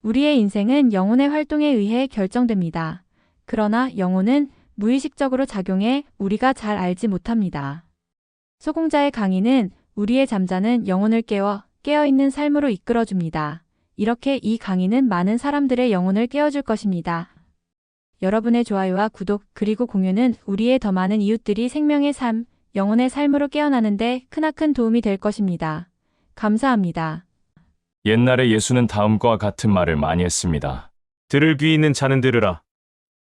우리의 인생은 영혼의 활동에 의해 결정됩니다. 그러나 영혼은 무의식적으로 작용해 우리가 잘 알지 못합니다. 소공자의 강의는 우리의 잠자는 영혼을 깨어있는 삶으로 이끌어줍니다. 이렇게 이 강의는 많은 사람들의 영혼을 깨워줄 것입니다. 여러분의 좋아요와 구독 그리고 공유는 우리의 더 많은 이웃들이 생명의 삶, 영혼의 삶으로 깨어나는데 크나큰 도움이 될 것입니다. 감사합니다. 옛날에 예수는 다음과 같은 말을 많이 했습니다. 들을 귀 있는 자는 들으라.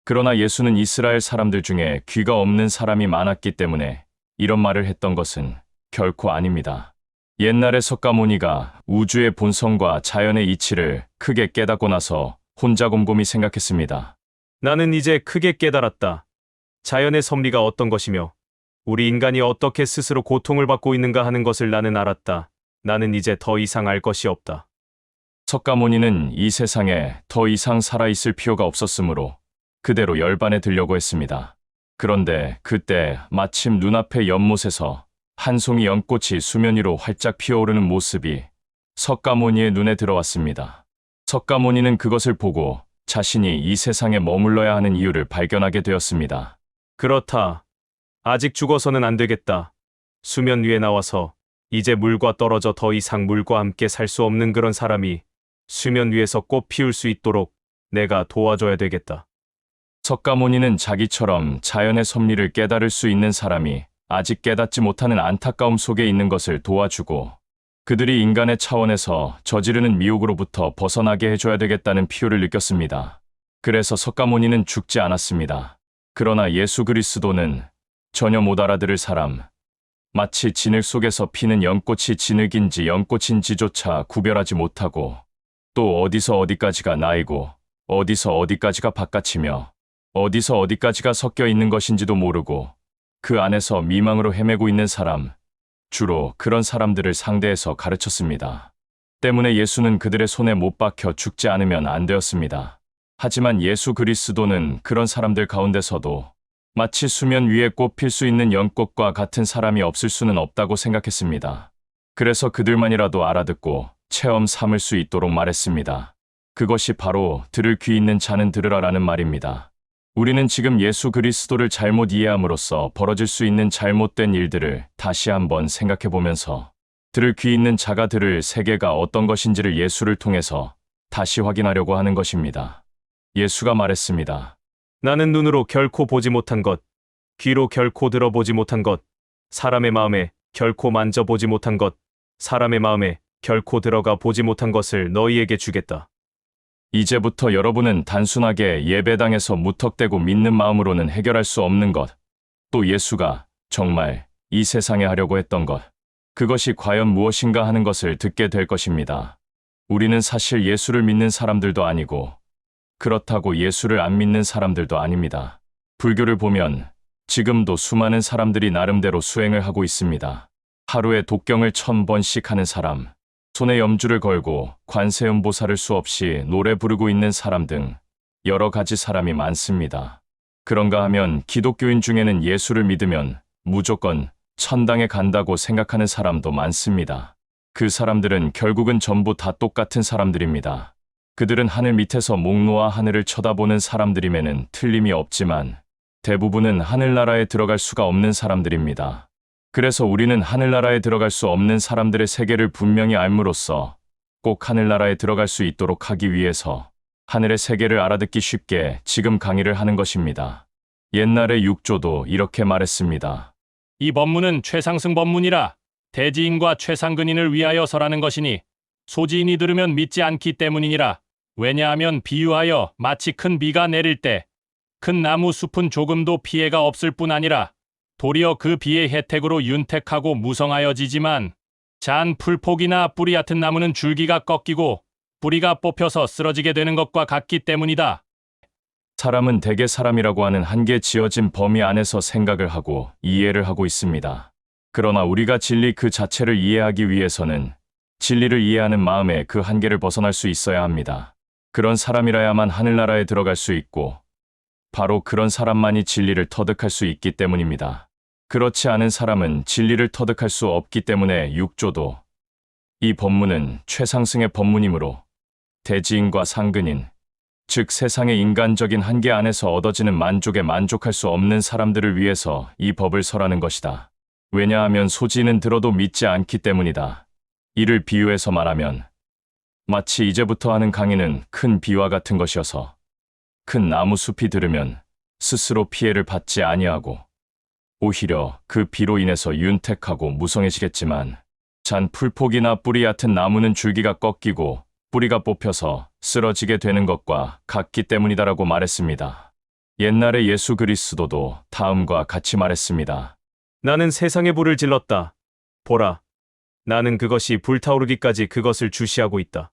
그러나 예수는 이스라엘 사람들 중에 귀가 없는 사람이 많았기 때문에 이런 말을 했던 것은 결코 아닙니다. 옛날에 석가모니가 우주의 본성과 자연의 이치를 크게 깨닫고 나서 혼자 곰곰이 생각했습니다. 나는 이제 크게 깨달았다. 자연의 섭리가 어떤 것이며 우리 인간이 어떻게 스스로 고통을 받고 있는가 하는 것을 나는 알았다. 나는 이제 더 이상 알 것이 없다. 석가모니는 이 세상에 더 이상 살아있을 필요가 없었으므로 그대로 열반에 들려고 했습니다. 그런데 그때 마침 눈앞의 연못에서 한 송이 연꽃이 수면 위로 활짝 피어오르는 모습이 석가모니의 눈에 들어왔습니다. 석가모니는 그것을 보고 자신이 이 세상에 머물러야 하는 이유를 발견하게 되었습니다. 그렇다. 아직 죽어서는 안 되겠다. 수면 위에 나와서 이제 물과 떨어져 더 이상 물과 함께 살 수 없는 그런 사람이 수면 위에서 꽃 피울 수 있도록 내가 도와줘야 되겠다. 석가모니는 자기처럼 자연의 섭리를 깨달을 수 있는 사람이 아직 깨닫지 못하는 안타까움 속에 있는 것을 도와주고 그들이 인간의 차원에서 저지르는 미혹으로부터 벗어나게 해줘야 되겠다는 필요를 느꼈습니다. 그래서 석가모니는 죽지 않았습니다. 그러나 예수 그리스도는 전혀 못 알아들을 사람, 마치 진흙 속에서 피는 연꽃이 진흙인지 연꽃인지조차 구별하지 못하고 또 어디서 어디까지가 나이고 어디서 어디까지가 바깥이며 어디서 어디까지가 섞여 있는 것인지도 모르고 그 안에서 미망으로 헤매고 있는 사람, 주로 그런 사람들을 상대해서 가르쳤습니다. 때문에 예수는 그들의 손에 못 박혀 죽지 않으면 안 되었습니다. 하지만 예수 그리스도는 그런 사람들 가운데서도 마치 수면 위에 꽃 필 수 있는 연꽃과 같은 사람이 없을 수는 없다고 생각했습니다. 그래서 그들만이라도 알아듣고 체험 삼을 수 있도록 말했습니다. 그것이 바로 들을 귀 있는 자는 들으라라는 말입니다. 우리는 지금 예수 그리스도를 잘못 이해함으로써 벌어질 수 있는 잘못된 일들을 다시 한번 생각해보면서 들을 귀 있는 자가 들을 세계가 어떤 것인지를 예수를 통해서 다시 확인하려고 하는 것입니다. 예수가 말했습니다. 나는 눈으로 결코 보지 못한 것, 귀로 결코 들어보지 못한 것, 사람의 마음에 결코 만져보지 못한 것, 사람의 마음에 결코 들어가 보지 못한 것을 너희에게 주겠다. 이제부터 여러분은 단순하게 예배당에서 무턱대고 믿는 마음으로는 해결할 수 없는 것, 또 예수가 정말 이 세상에 하려고 했던 것, 그것이 과연 무엇인가 하는 것을 듣게 될 것입니다. 우리는 사실 예수를 믿는 사람들도 아니고 그렇다고 예수를 안 믿는 사람들도 아닙니다. 불교를 보면 지금도 수많은 사람들이 나름대로 수행을 하고 있습니다. 하루에 독경을 1000번씩 하는 사람, 손에 염주를 걸고 관세음보살을 수없이 노래 부르고 있는 사람 등 여러 가지 사람이 많습니다. 그런가 하면 기독교인 중에는 예수를 믿으면 무조건 천당에 간다고 생각하는 사람도 많습니다. 그 사람들은 결국은 전부 다 똑같은 사람들입니다. 그들은 하늘 밑에서 목 놓아 하늘을 쳐다보는 사람들임에는 틀림이 없지만 대부분은 하늘나라에 들어갈 수가 없는 사람들입니다. 그래서 우리는 하늘나라에 들어갈 수 없는 사람들의 세계를 분명히 알므로써 꼭 하늘나라에 들어갈 수 있도록 하기 위해서 하늘의 세계를 알아듣기 쉽게 지금 강의를 하는 것입니다. 옛날에 육조도 이렇게 말했습니다. 이 법문은 최상승 법문이라 대지인과 최상근인을 위하여서라는 것이니 소지인이 들으면 믿지 않기 때문이니라. 왜냐하면 비유하여 마치 큰 비가 내릴 때 큰 나무 숲은 조금도 피해가 없을 뿐 아니라 도리어 그 비의 혜택으로 윤택하고 무성하여지지만 잔 풀폭이나 뿌리 얕은 나무는 줄기가 꺾이고 뿌리가 뽑혀서 쓰러지게 되는 것과 같기 때문이다. 사람은 대개 사람이라고 하는 한계 지어진 범위 안에서 생각을 하고 이해를 하고 있습니다. 그러나 우리가 진리 그 자체를 이해하기 위해서는 진리를 이해하는 마음에 그 한계를 벗어날 수 있어야 합니다. 그런 사람이라야만 하늘나라에 들어갈 수 있고 바로 그런 사람만이 진리를 터득할 수 있기 때문입니다. 그렇지 않은 사람은 진리를 터득할 수 없기 때문에 육조도 이 법문은 최상승의 법문이므로 대지인과 상근인, 즉 세상의 인간적인 한계 안에서 얻어지는 만족에 만족할 수 없는 사람들을 위해서 이 법을 설하는 것이다. 왜냐하면 소지인은 들어도 믿지 않기 때문이다. 이를 비유해서 말하면 마치 이제부터 하는 강의는 큰 비와 같은 것이어서 큰 나무 숲이 들으면 스스로 피해를 받지 아니하고 오히려 그 비로 인해서 윤택하고 무성해지겠지만 잔 풀폭이나 뿌리 얕은 나무는 줄기가 꺾이고 뿌리가 뽑혀서 쓰러지게 되는 것과 같기 때문이다라고 말했습니다. 옛날에 예수 그리스도도 다음과 같이 말했습니다. 나는 세상에 불을 질렀다. 보라, 나는 그것이 불타오르기까지 그것을 주시하고 있다.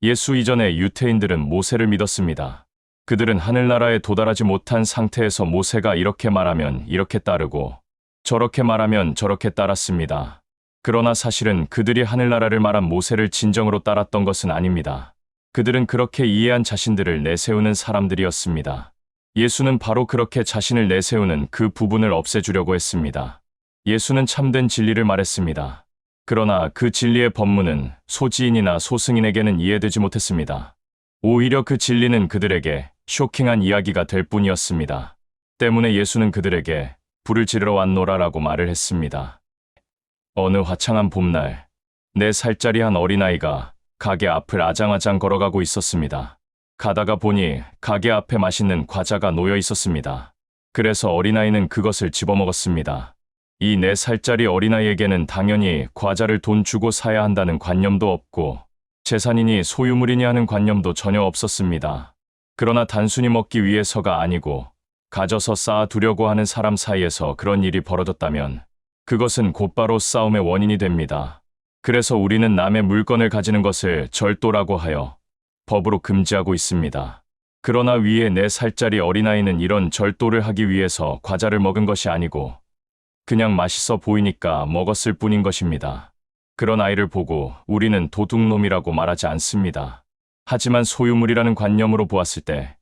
예수 이전에 유태인들은 모세를 믿었습니다. 그들은 하늘나라에 도달하지 못한 상태에서 모세가 이렇게 말하면 이렇게 따르고 저렇게 말하면 저렇게 따랐습니다. 그러나 사실은 그들이 하늘나라를 말한 모세를 진정으로 따랐던 것은 아닙니다. 그들은 그렇게 이해한 자신들을 내세우는 사람들이었습니다. 예수는 바로 그렇게 자신을 내세우는 그 부분을 없애주려고 했습니다. 예수는 참된 진리를 말했습니다. 그러나 그 진리의 법문은 소지인이나 소승인에게는 이해되지 못했습니다. 오히려 그 진리는 그들에게 쇼킹한 이야기가 될 뿐이었습니다. 때문에 예수는 그들에게 불을 지르러 왔노라라고 말을 했습니다. 어느 화창한 봄날, 4살짜리 한 어린아이가 가게 앞을 아장아장 걸어가고 있었습니다. 가다가 보니 가게 앞에 맛있는 과자가 놓여 있었습니다. 그래서 어린아이는 그것을 집어먹었습니다. 이 4살짜리 어린아이에게는 당연히 과자를 돈 주고 사야 한다는 관념도 없고 재산이니 소유물이니 하는 관념도 전혀 없었습니다. 그러나 단순히 먹기 위해서가 아니고 가져서 쌓아두려고 하는 사람 사이에서 그런 일이 벌어졌다면 그것은 곧바로 싸움의 원인이 됩니다. 그래서 우리는 남의 물건을 가지는 것을 절도라고 하여 법으로 금지하고 있습니다. 그러나 위에 4살짜리 어린아이는 이런 절도를 하기 위해서 과자를 먹은 것이 아니고 그냥 맛있어 보이니까 먹었을 뿐인 것입니다. 그런 아이를 보고 우리는 도둑놈이라고 말하지 않습니다. 하지만 소유물이라는 관념으로 보았을 때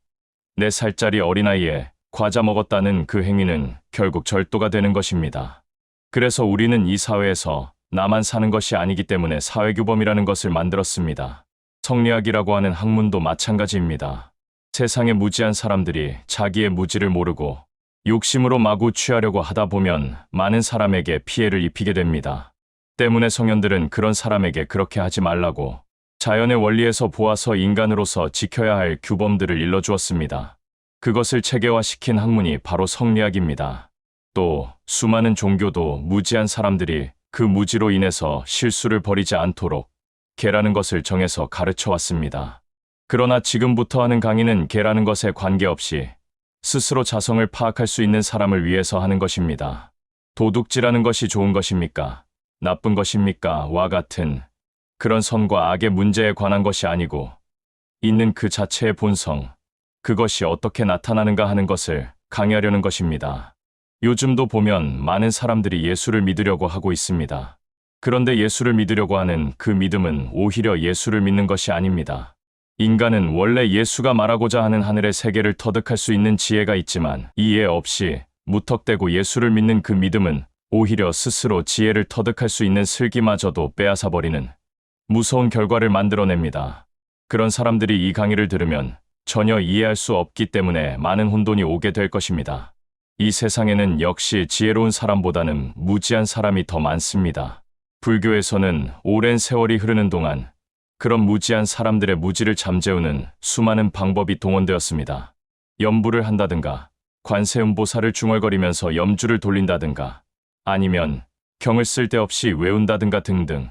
4살짜리 어린아이에 과자 먹었다는 그 행위는 결국 절도가 되는 것입니다. 그래서 우리는 이 사회에서 나만 사는 것이 아니기 때문에 사회규범이라는 것을 만들었습니다. 성리학이라고 하는 학문도 마찬가지입니다. 세상의 무지한 사람들이 자기의 무지를 모르고 욕심으로 마구 취하려고 하다 보면 많은 사람에게 피해를 입히게 됩니다. 때문에 성현들은 그런 사람에게 그렇게 하지 말라고 자연의 원리에서 보아서 인간으로서 지켜야 할 규범들을 일러주었습니다. 그것을 체계화시킨 학문이 바로 성리학입니다. 또 수많은 종교도 무지한 사람들이 그 무지로 인해서 실수를 벌이지 않도록 개라는 것을 정해서 가르쳐 왔습니다. 그러나 지금부터 하는 강의는 개라는 것에 관계없이 스스로 자성을 파악할 수 있는 사람을 위해서 하는 것입니다. 도둑질하는 것이 좋은 것입니까? 나쁜 것입니까? 와 같은 그런 선과 악의 문제에 관한 것이 아니고 있는 그 자체의 본성, 그것이 어떻게 나타나는가 하는 것을 강의하려는 것입니다. 요즘도 보면 많은 사람들이 예수를 믿으려고 하고 있습니다. 그런데 예수를 믿으려고 하는 그 믿음은 오히려 예수를 믿는 것이 아닙니다. 인간은 원래 예수가 말하고자 하는 하늘의 세계를 터득할 수 있는 지혜가 있지만 이해 없이 무턱대고 예수를 믿는 그 믿음은 오히려 스스로 지혜를 터득할 수 있는 슬기마저도 빼앗아버리는 무서운 결과를 만들어냅니다. 그런 사람들이 이 강의를 들으면 전혀 이해할 수 없기 때문에 많은 혼돈이 오게 될 것입니다. 이 세상에는 역시 지혜로운 사람보다는 무지한 사람이 더 많습니다. 불교에서는 오랜 세월이 흐르는 동안 그런 무지한 사람들의 무지를 잠재우는 수많은 방법이 동원되었습니다. 염불을 한다든가, 관세음보살을 중얼거리면서 염주를 돌린다든가, 아니면 경을 쓸데없이 외운다든가 등등.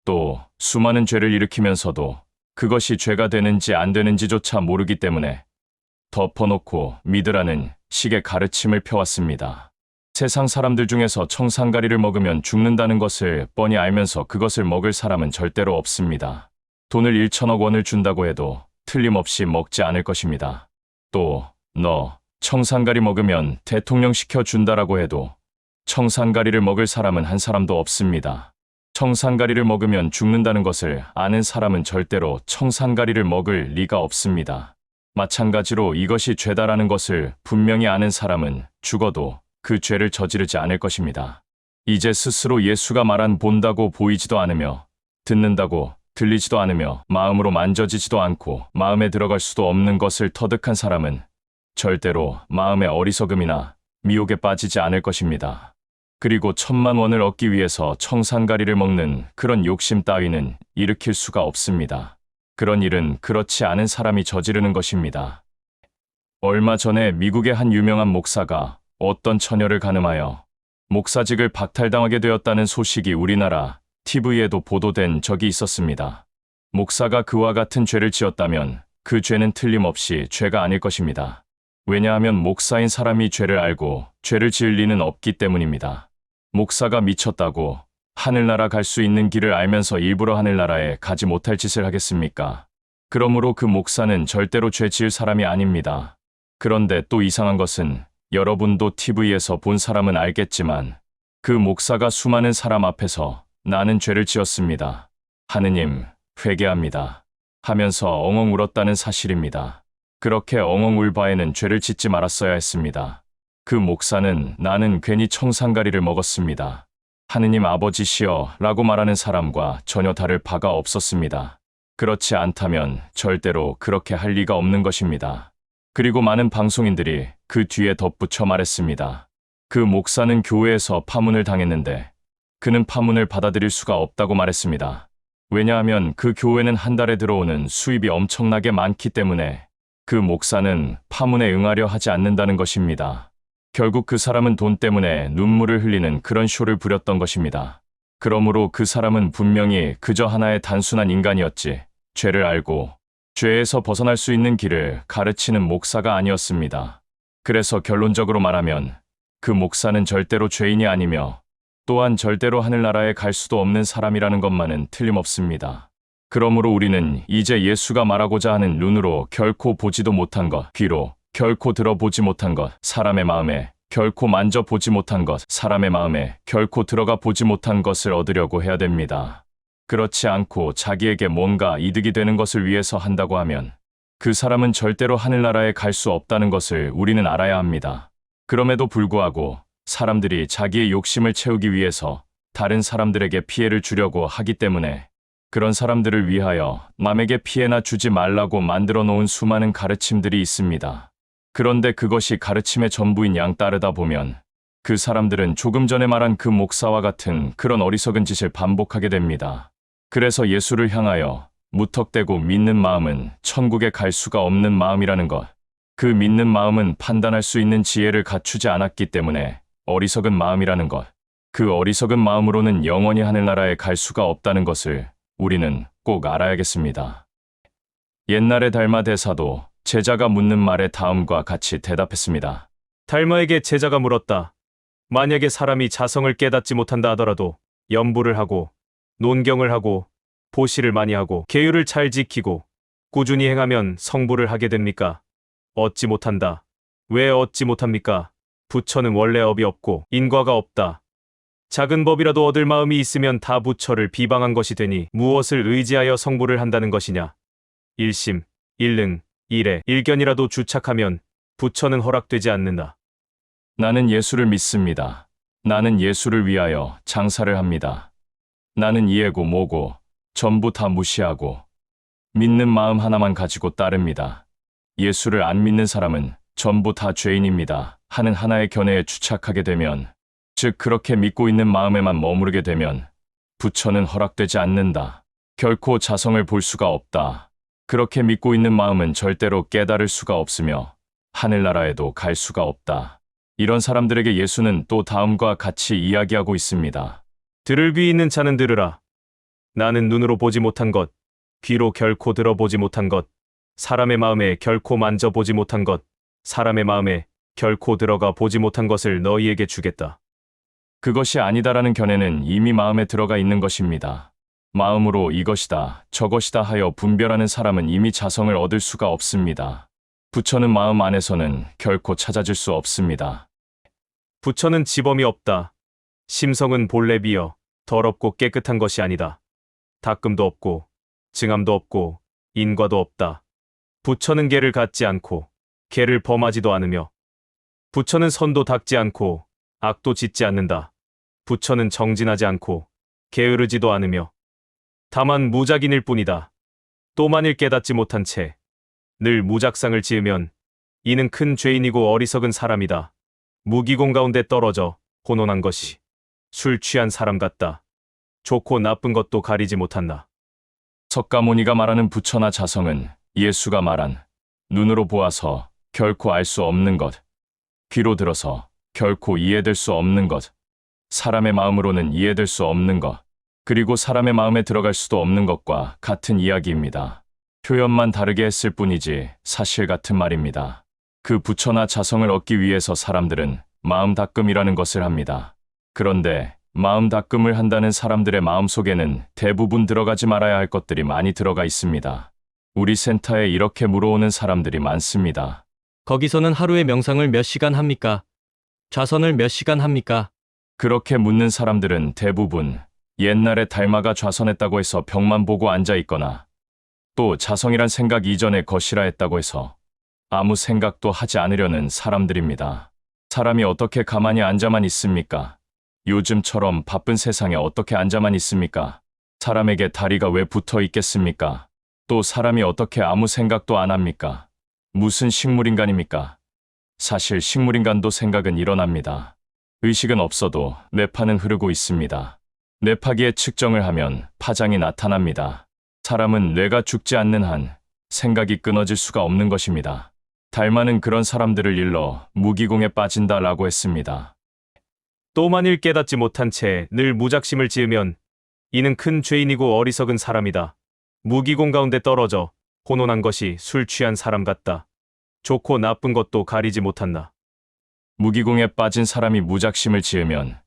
또 수많은 죄를 일으키면서도 그것이 죄가 되는지 안 되는지조차 모르기 때문에 덮어놓고 믿으라는 식의 가르침을 펴왔습니다. 세상 사람들 중에서 청산가리를 먹으면 죽는다는 것을 뻔히 알면서 그것을 먹을 사람은 절대로 없습니다. 돈을 1천억 원을 준다고 해도 틀림없이 먹지 않을 것입니다. 또 너 청산가리 먹으면 대통령 시켜준다라고 해도 청산가리를 먹을 사람은 한 사람도 없습니다. 청산가리를 먹으면 죽는다는 것을 아는 사람은 절대로 청산가리를 먹을 리가 없습니다. 마찬가지로 이것이 죄다라는 것을 분명히 아는 사람은 죽어도 그 죄를 저지르지 않을 것입니다. 이제 스스로 예수가 말한 본다고 보이지도 않으며 듣는다고 들리지도 않으며 마음으로 만져지지도 않고 마음에 들어갈 수도 없는 것을 터득한 사람은 절대로 마음의 어리석음이나 미혹에 빠지지 않을 것입니다. 그리고 1,000,000원을 얻기 위해서 청산가리를 먹는 그런 욕심 따위는 일으킬 수가 없습니다. 그런 일은 그렇지 않은 사람이 저지르는 것입니다. 얼마 전에 미국의 한 유명한 목사가 어떤 처녀를 간음하여 목사직을 박탈당하게 되었다는 소식이 우리나라 TV에도 보도된 적이 있었습니다. 목사가 그와 같은 죄를 지었다면 그 죄는 틀림없이 죄가 아닐 것입니다. 왜냐하면 목사인 사람이 죄를 알고 죄를 지을 리는 없기 때문입니다. 목사가 미쳤다고 하늘나라 갈 수 있는 길을 알면서 일부러 하늘나라에 가지 못할 짓을 하겠습니까? 그러므로 그 목사는 절대로 죄 지을 사람이 아닙니다. 그런데 또 이상한 것은 여러분도 TV에서 본 사람은 알겠지만 그 목사가 수많은 사람 앞에서 나는 죄를 지었습니다. 하느님, 회개합니다. 하면서 엉엉 울었다는 사실입니다. 그렇게 엉엉 울 바에는 죄를 짓지 말았어야 했습니다. 그 목사는 나는 괜히 청산가리를 먹었습니다. 하느님 아버지시여 라고 말하는 사람과 전혀 다를 바가 없었습니다. 그렇지 않다면 절대로 그렇게 할 리가 없는 것입니다. 그리고 많은 방송인들이 그 뒤에 덧붙여 말했습니다. 그 목사는 교회에서 파문을 당했는데 그는 파문을 받아들일 수가 없다고 말했습니다. 왜냐하면 그 교회는 한 달에 들어오는 수입이 엄청나게 많기 때문에 그 목사는 파문에 응하려 하지 않는다는 것입니다. 결국 그 사람은 돈 때문에 눈물을 흘리는 그런 쇼를 부렸던 것입니다. 그러므로 그 사람은 분명히 그저 하나의 단순한 인간이었지 죄를 알고 죄에서 벗어날 수 있는 길을 가르치는 목사가 아니었습니다. 그래서 결론적으로 말하면 그 목사는 절대로 죄인이 아니며 또한 절대로 하늘나라에 갈 수도 없는 사람이라는 것만은 틀림없습니다. 그러므로 우리는 이제 예수가 말하고자 하는 눈으로 결코 보지도 못한 것, 귀로 결코 들어보지 못한 것, 사람의 마음에 결코 만져보지 못한 것, 사람의 마음에 결코 들어가 보지 못한 것을 얻으려고 해야 됩니다. 그렇지 않고 자기에게 뭔가 이득이 되는 것을 위해서 한다고 하면 그 사람은 절대로 하늘나라에 갈 수 없다는 것을 우리는 알아야 합니다. 그럼에도 불구하고 사람들이 자기의 욕심을 채우기 위해서 다른 사람들에게 피해를 주려고 하기 때문에 그런 사람들을 위하여 남에게 피해나 주지 말라고 만들어 놓은 수많은 가르침들이 있습니다. 그런데 그것이 가르침의 전부인 양 따르다 보면 그 사람들은 조금 전에 말한 그 목사와 같은 그런 어리석은 짓을 반복하게 됩니다. 그래서 예수를 향하여 무턱대고 믿는 마음은 천국에 갈 수가 없는 마음이라는 것. 그 믿는 마음은 판단할 수 있는 지혜를 갖추지 않았기 때문에 어리석은 마음이라는 것. 그 어리석은 마음으로는 영원히 하늘나라에 갈 수가 없다는 것을 우리는 꼭 알아야겠습니다. 옛날의 달마 대사도 제자가 묻는 말에 다음과 같이 대답했습니다. 달마에게 제자가 물었다. 만약에 사람이 자성을 깨닫지 못한다 하더라도 염불을 하고 논경을 하고 보시를 많이 하고 계율을 잘 지키고 꾸준히 행하면 성불을 하게 됩니까? 얻지 못한다. 왜 얻지 못합니까? 부처는 원래 업이 없고 인과가 없다. 작은 법이라도 얻을 마음이 있으면 다 부처를 비방한 것이 되니 무엇을 의지하여 성불을 한다는 것이냐? 일심, 일능, 일에 일견이라도 주착하면 부처는 허락되지 않는다. 나는 예수를 믿습니다. 나는 예수를 위하여 장사를 합니다. 나는 이해고 뭐고 전부 다 무시하고 믿는 마음 하나만 가지고 따릅니다. 예수를 안 믿는 사람은 전부 다 죄인입니다. 하는 하나의 견해에 주착하게 되면, 즉 그렇게 믿고 있는 마음에만 머무르게 되면 부처는 허락되지 않는다. 결코 자성을 볼 수가 없다. 그렇게 믿고 있는 마음은 절대로 깨달을 수가 없으며 하늘나라에도 갈 수가 없다. 이런 사람들에게 예수는 또 다음과 같이 이야기하고 있습니다. 들을 귀 있는 자는 들으라. 나는 눈으로 보지 못한 것, 귀로 결코 들어보지 못한 것, 사람의 마음에 결코 만져보지 못한 것, 사람의 마음에 결코 들어가 보지 못한 것을 너희에게 주겠다. 그것이 아니다라는 견해는 이미 마음에 들어가 있는 것입니다. 마음으로 이것이다, 저것이다 하여 분별하는 사람은 이미 자성을 얻을 수가 없습니다. 부처는 마음 안에서는 결코 찾아질 수 없습니다. 부처는 지범이 없다. 심성은 본래 비어 더럽고 깨끗한 것이 아니다. 닦음도 없고 증함도 없고 인과도 없다. 부처는 계를 갖지 않고 계를 범하지도 않으며 부처는 선도 닦지 않고 악도 짓지 않는다. 부처는 정진하지 않고 게으르지도 않으며 다만 무작인일 뿐이다. 또 만일 깨닫지 못한 채 늘 무작상을 지으면 이는 큰 죄인이고 어리석은 사람이다. 무기공 가운데 떨어져 혼돈한 것이 술 취한 사람 같다. 좋고 나쁜 것도 가리지 못한다. 석가모니가 말하는 부처나 자성은 예수가 말한 눈으로 보아서 결코 알 수 없는 것, 귀로 들어서 결코 이해될 수 없는 것, 사람의 마음으로는 이해될 수 없는 것, 그리고 사람의 마음에 들어갈 수도 없는 것과 같은 이야기입니다. 표현만 다르게 했을 뿐이지 사실 같은 말입니다. 그 부처나 자성을 얻기 위해서 사람들은 마음 닦음이라는 것을 합니다. 그런데 마음 닦음을 한다는 사람들의 마음속에는 대부분 들어가지 말아야 할 것들이 많이 들어가 있습니다. 우리 센터에 이렇게 물어오는 사람들이 많습니다. 거기서는 하루에 명상을 몇 시간 합니까? 좌선을 몇 시간 합니까? 그렇게 묻는 사람들은 대부분 옛날에 달마가 좌선했다고 해서 벽만 보고 앉아 있거나 또 자성이란 생각 이전에 것이라 했다고 해서 아무 생각도 하지 않으려는 사람들입니다. 사람이 어떻게 가만히 앉아만 있습니까? 요즘처럼 바쁜 세상에 어떻게 앉아만 있습니까? 사람에게 다리가 왜 붙어 있겠습니까? 또 사람이 어떻게 아무 생각도 안 합니까? 무슨 식물인간입니까? 사실 식물인간도 생각은 일어납니다. 의식은 없어도 뇌파는 흐르고 있습니다. 뇌파기에 측정을 하면 파장이 나타납니다. 사람은 뇌가 죽지 않는 한 생각이 끊어질 수가 없는 것입니다. 달마는 그런 사람들을 일러 무기공에 빠진다라고 했습니다. 또 만일 깨닫지 못한 채 늘 무작심을 지으면 이는 큰 죄인이고 어리석은 사람이다. 무기공 가운데 떨어져 혼돈한 것이 술 취한 사람 같다. 좋고 나쁜 것도 가리지 못한다. 무기공에 빠진 사람이 무작심을 지으면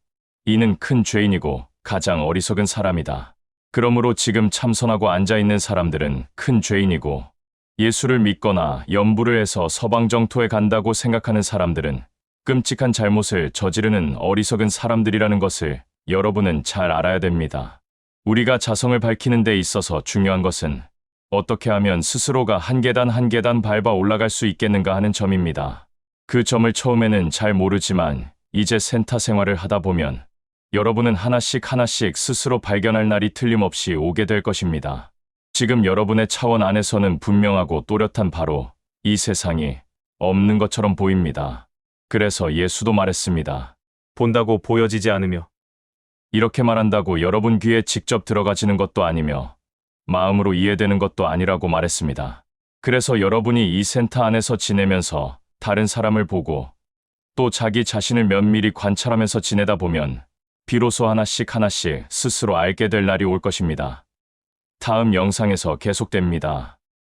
이는 큰 죄인이고 가장 어리석은 사람이다. 그러므로 지금 참선하고 앉아있는 사람들은 큰 죄인이고 예수를 믿거나 염불을 해서 서방정토에 간다고 생각하는 사람들은 끔찍한 잘못을 저지르는 어리석은 사람들이라는 것을 여러분은 잘 알아야 됩니다. 우리가 자성을 밝히는 데 있어서 중요한 것은 어떻게 하면 스스로가 한 계단 한 계단 밟아 올라갈 수 있겠는가 하는 점입니다. 그 점을 처음에는 잘 모르지만 이제 센터 생활을 하다 보면 여러분은 하나씩 스스로 발견할 날이 틀림없이 오게 될 것입니다. 지금 여러분의 차원 안에서는 분명하고 또렷한 바로 이 세상이 없는 것처럼 보입니다. 그래서 예수도 말했습니다. 본다고 보여지지 않으며 이렇게 말한다고 여러분 귀에 직접 들어가지는 것도 아니며 마음으로 이해되는 것도 아니라고 말했습니다. 그래서 여러분이 이 센터 안에서 지내면서 다른 사람을 보고 또 자기 자신을 면밀히 관찰하면서 지내다 보면 비로소 하나씩 스스로 알게 될 날이 올 것입니다. 다음 영상에서 계속됩니다.